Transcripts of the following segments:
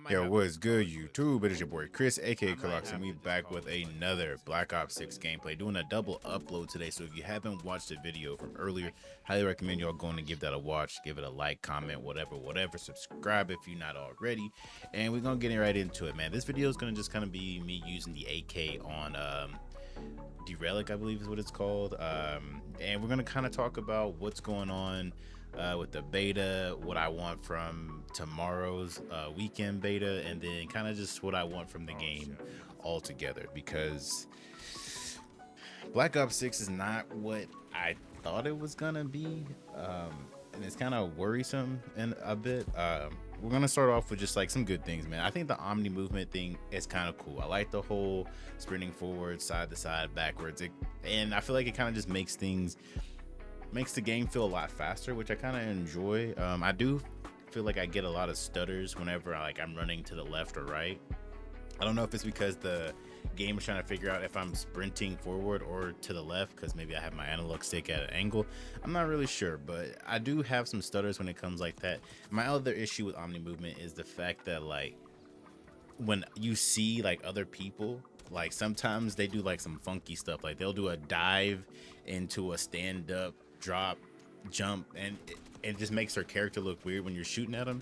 Yo, what's good, YouTube? It is your boy Chris, aka Colox, and we back with another Black Ops 6 gameplay, doing a double upload today. So if you haven't watched the video from earlier, highly recommend y'all going to give that a watch, give it a like, comment, whatever. Subscribe if you're not already, and we're gonna get right into it, man. This video is gonna just kind of be me using the AK on Derelic, I believe is what it's called, and we're gonna kind of talk about what's going on with the beta, what I want from tomorrow's weekend beta, and then kind of just what I want from the game altogether, because Black Ops 6 is not what I thought it was gonna be, and it's kind of worrisome in a bit. We're gonna start off with just like some good things, man. I think the Omni movement thing is kind of cool. I like the whole sprinting forward, side to side, backwards, and I feel like it kind of just makes the game feel a lot faster, which I kind of enjoy. I do feel like I get a lot of stutters whenever I'm running to the left or right. I don't know if it's because the game is trying to figure out if I'm sprinting forward or to the left, because maybe I have my analog stick at an angle. I'm not really sure, but I do have some stutters when it comes like that. My other issue with Omni movement is the fact that when you see other people, sometimes they do some funky stuff. They'll do a dive into a stand-up drop jump, and it just makes their character look weird when you're shooting at them.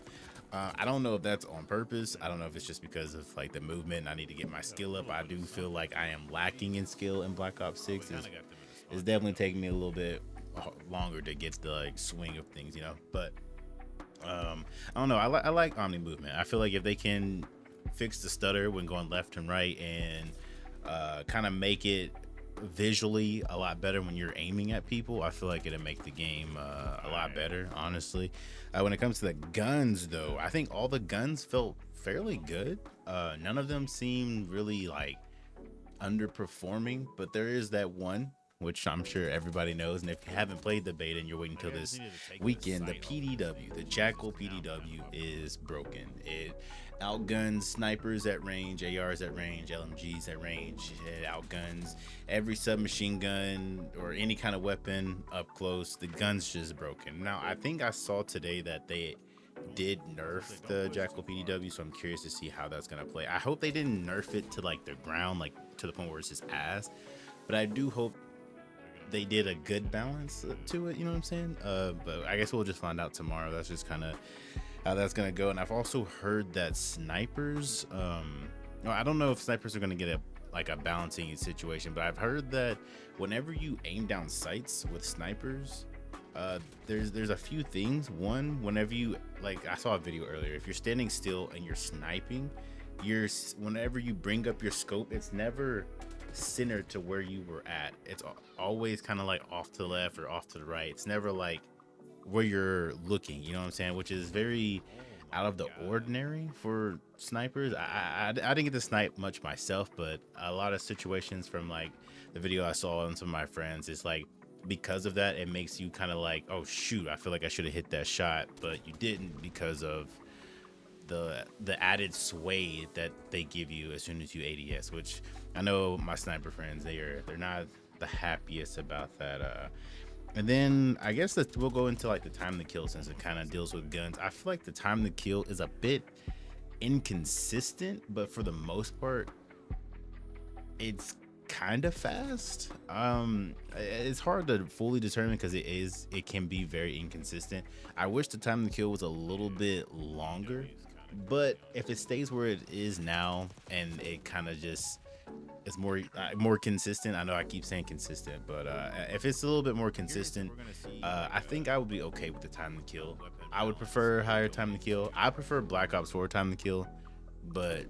I don't know if that's on purpose. I don't know if it's just because of the movement and I need to get my skill up. I do feel like I am lacking in skill in Black Ops 6. It's definitely taking me a little bit longer to get the swing of things, but I don't know. I like Omni movement. I feel like if they can fix the stutter when going left and right, and kind of make it visually a lot better when you're aiming at people, I feel like it'll make the game a lot better, honestly. When it comes to the guns, though, I think all the guns felt fairly good. None of them seemed really underperforming, but there is that one which I'm sure everybody knows, and if you haven't played the beta and you're waiting until this weekend, the PDW, the Jackal PDW, is broken. It outguns snipers at range, ARs at range, LMGs at range. It outguns every submachine gun or any kind of weapon up close. The gun's just broken. Now, I think I saw today that they did nerf the Jackal PDW, so I'm curious to see how that's gonna play. I hope they didn't nerf it to the ground, to the point where it's just ass, but I do hope they did a good balance to it, you know what I'm saying? But I guess we'll just find out tomorrow. That's just kind of how that's gonna go. And I've also heard that snipers, no, I don't know if snipers are gonna get a balancing situation, but I've heard that whenever you aim down sights with snipers, there's a few things. One, whenever you I saw a video earlier, if you're standing still and you're sniping, whenever you bring up your scope, it's never centered to where you were at. It's always kind of off to the left or off to the right. It's never where you're looking, you know what I'm saying, which is very out of the ordinary for snipers. I didn't get to snipe much myself, but a lot of situations from the video I saw on some of my friends, it's because of that, it makes you kind of oh shoot, I feel like I should have hit that shot, but you didn't, because of the added sway that they give you as soon as you ADS, which I know my sniper friends, they're not the happiest about that. And then I guess that we'll go into the time to kill, since it kind of deals with guns. I feel like the time to kill is a bit inconsistent, but for the most part it's kind of fast. It's hard to fully determine because it can be very inconsistent. I wish the time to kill was a little bit longer, but if it stays where it is now and it kind of just is more consistent, I know I keep saying consistent, but if it's a little bit more consistent, I think I would be okay with the time to kill. I would prefer higher time to kill. I prefer Black Ops 4 time to kill, but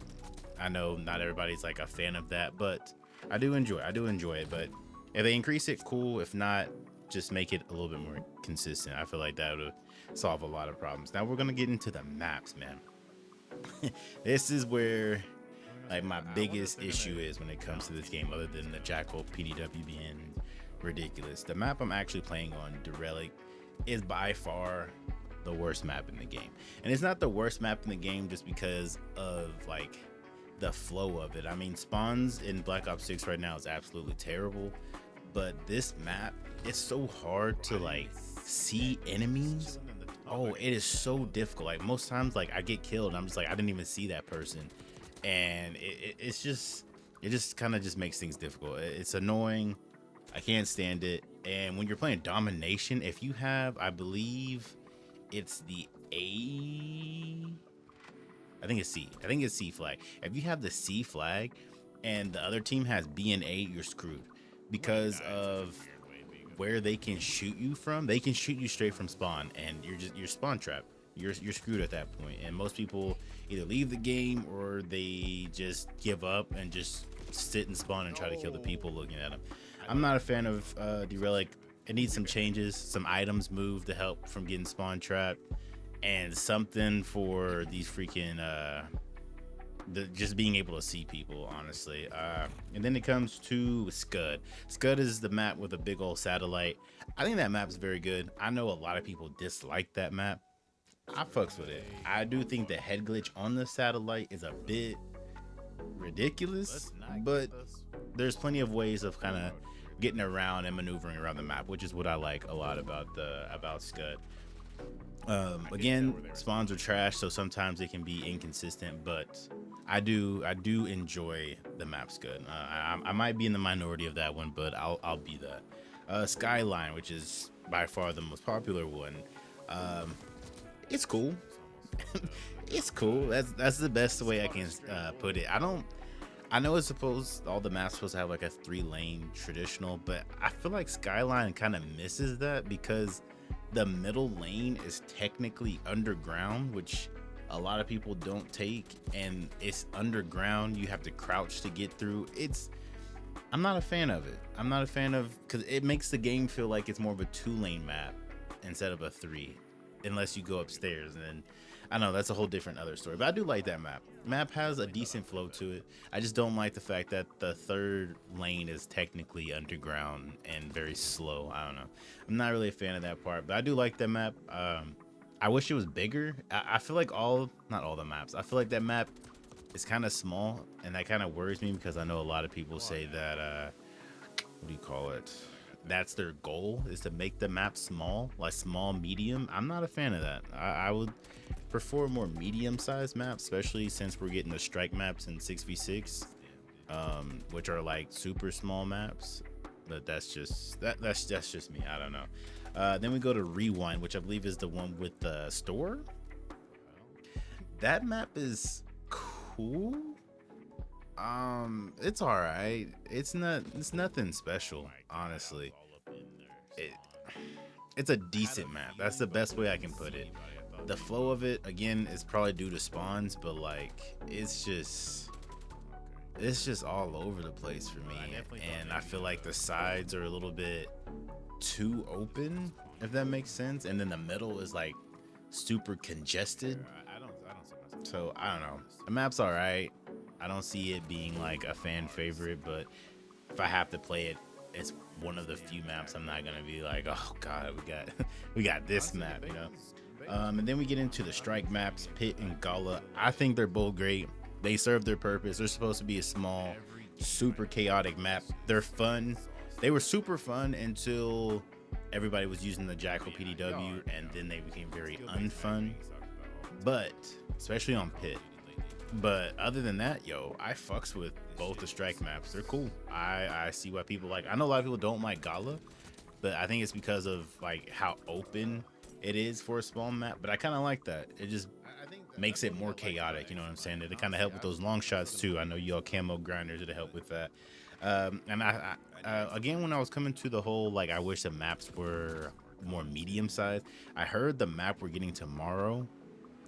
I know not everybody's a fan of that, but I do enjoy it. But if they increase it, cool. If not, just make it a little bit more consistent. I feel like that would solve a lot of problems. Now we're gonna get into the maps, man. This is where my biggest issue is when it comes to this game, other than the Jackal PDW being ridiculous. The map I'm actually playing on, Derelic, is by far the worst map in the game. And it's not the worst map in the game just because of the flow of it. I mean, spawns in Black Ops 6 right now is absolutely terrible, but this map, it's so hard to see enemies Oh, it is so difficult. Like most times, like I get killed, and I'm just like I didn't even see that person, and it just kind of just makes things difficult. It's annoying. I can't stand it. And when you're playing domination, if you have, I believe, it's the A. I think it's C. I think it's C flag. If you have the C flag, and the other team has B and A, you're screwed because of where they can shoot you from. They can shoot you straight from spawn, and you're spawn trapped. You're screwed at that point. And most people either leave the game or they just give up and just sit and spawn and try to kill the people looking at them. I'm not a fan of the relic. It needs some changes, some items moved to help from getting spawn trapped, and something for these freaking just being able to see people, honestly. And then it comes to Scud. Scud is the map with a big old satellite. I think that map is very good. I know a lot of people dislike that map. I fucks with it. I do think the head glitch on the satellite is a bit ridiculous, but there's plenty of ways of kind of getting around and maneuvering around the map, which is what I like a lot about Scud. Again, spawns are trash, so sometimes it can be inconsistent, but I do enjoy the map Scud. I might be in the minority of that one, but I'll be that. Skyline, which is by far the most popular one, it's cool. It's cool. That's the best way I can put it. I know it's supposed, all the maps supposed to have like a 3-lane traditional, but I feel like Skyline kind of misses that because the middle lane is technically underground, which a lot of people don't take, and it's underground. You have to crouch to get through. I'm not a fan of it. I'm not a fan of, because it makes the game feel like it's more of a 2-lane map instead of a 3, unless you go upstairs, and then I know that's a whole different other story. But I do like that map. Map has a decent flow to it. I just don't like the fact that the 3rd lane is technically underground and very slow. I don't know. I'm not really a fan of that part, but I do like that map. I wish it was bigger. I feel like not all the maps. I feel like that map is kind of small, and that kind of worries me because I know a lot of people say that what do you call it? That's their goal, is to make the map small, like small, medium. I'm not a fan of that. I would prefer more medium-sized maps, especially since we're getting the strike maps in 6v6, which are like super small maps. But that's just me. I don't know. Then we go to Rewind, which I believe is the one with the store. That map is cool. It's all right. It's nothing special, honestly. It's a decent map. That's the best way I can put it. The flow of it, again, is probably due to spawns, but like it's just all over the place for me. And I feel like the sides are a little bit too open, if that makes sense. And then the middle is like super congested. So I don't know. The map's all right. I don't see it being like a fan favorite, but if I have to play it, it's one of the few maps I'm not gonna be like, oh god, we got this map, you know. And then we get into the strike maps, Pit and Gala. I think they're both great. They serve their purpose. They're supposed to be a small, super chaotic map. They're fun. They were super fun until everybody was using the Jackal PDW, and then they became very unfun. But especially on Pit. But other than that, yo, I fucks with both the strike maps. They're cool. I see why people like. I know a lot of people don't like Gala, but I think it's because of like how open it is for a small map. But I kind of like that. It just makes it more chaotic. You know what I'm saying? It kind of help with those long shots too. I know y'all camo grinders, it'll help with that. And I again, when I was coming to the whole like, I wish the maps were more medium sized. I heard the map we're getting tomorrow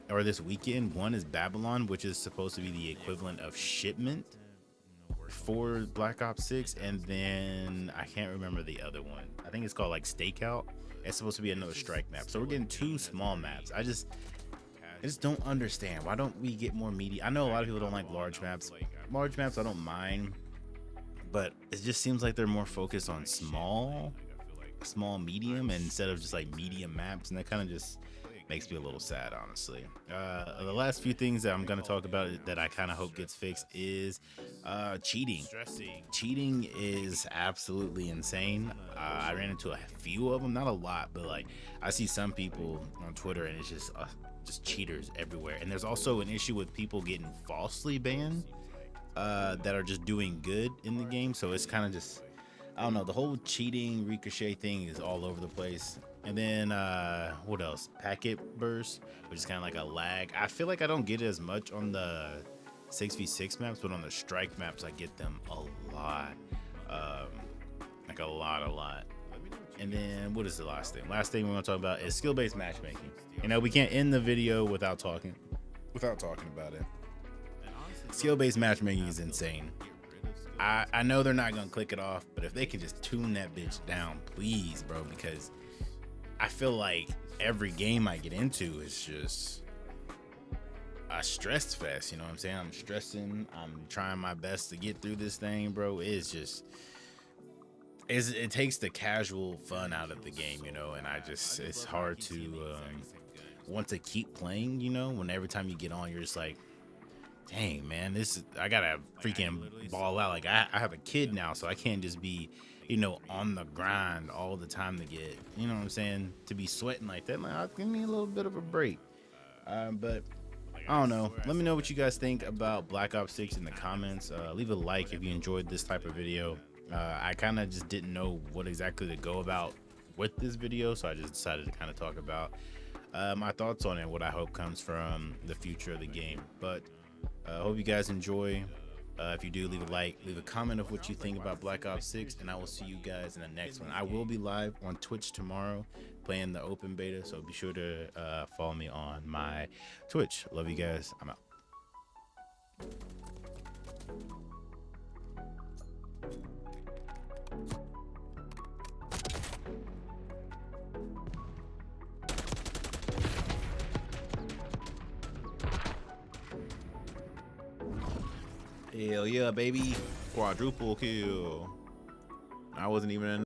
or this weekend, one is Babylon, which is supposed to be the equivalent of Shipment for Black Ops 6, and then I can't remember the other one. I think it's called like Stakeout. It's supposed to be another strike map. So we're getting 2 small maps. I just don't understand, why don't we get more media? I know a lot of people don't like large maps. Large maps I don't mind, but it just seems like they're more focused on small medium, instead of just like medium maps, and that kind of just makes me a little sad, honestly. The last few things that I'm gonna talk about that I kind of hope gets fixed is cheating. Cheating is absolutely insane. I ran into a few of them, not a lot, but like I see some people on Twitter and it's just cheaters everywhere. And there's also an issue with people getting falsely banned that are just doing good in the game. So it's kind of just, I don't know, the whole cheating Ricochet thing is all over the place. And then what else? Packet burst, which is kind of like a lag. I feel like I don't get it as much on the 6v6 maps, but on the strike maps I get them a lot. Like a lot. And then what is the last thing? Last thing we're gonna talk about is skill-based matchmaking. You know, we can't end the video without talking about it. Skill-based matchmaking is insane. I know they're not gonna click it off, but if they can just tune that bitch down, please, bro, because I feel like every game I get into is just a stress fest. You know what I'm saying? I'm stressing. I'm trying my best to get through this thing, bro. It's just, it takes the casual fun out of the game, you know, and it's hard to want to keep playing, you know, when every time you get on, you're just like, dang, man, I gotta freaking ball out. Like I have a kid now, so I can't just be, you know, on the grind all the time to get, you know what I'm saying, to be sweating like that. Like, give me a little bit of a break. But I don't know. Let me know what you guys think about Black Ops 6 in the comments. Leave a like if you enjoyed this type of video. I kind of just didn't know what exactly to go about with this video, so I just decided to kind of talk about my thoughts on it, what I hope comes from the future of the game. But I hope you guys enjoy. If you do, leave a like, leave a comment of what you think about Black Ops 6, and I will see you guys in the next one. I will be live on Twitch tomorrow playing the open beta, so be sure to follow me on my Twitch. Love you guys. I'm out. Hell yeah, baby. Quadruple kill. I wasn't even in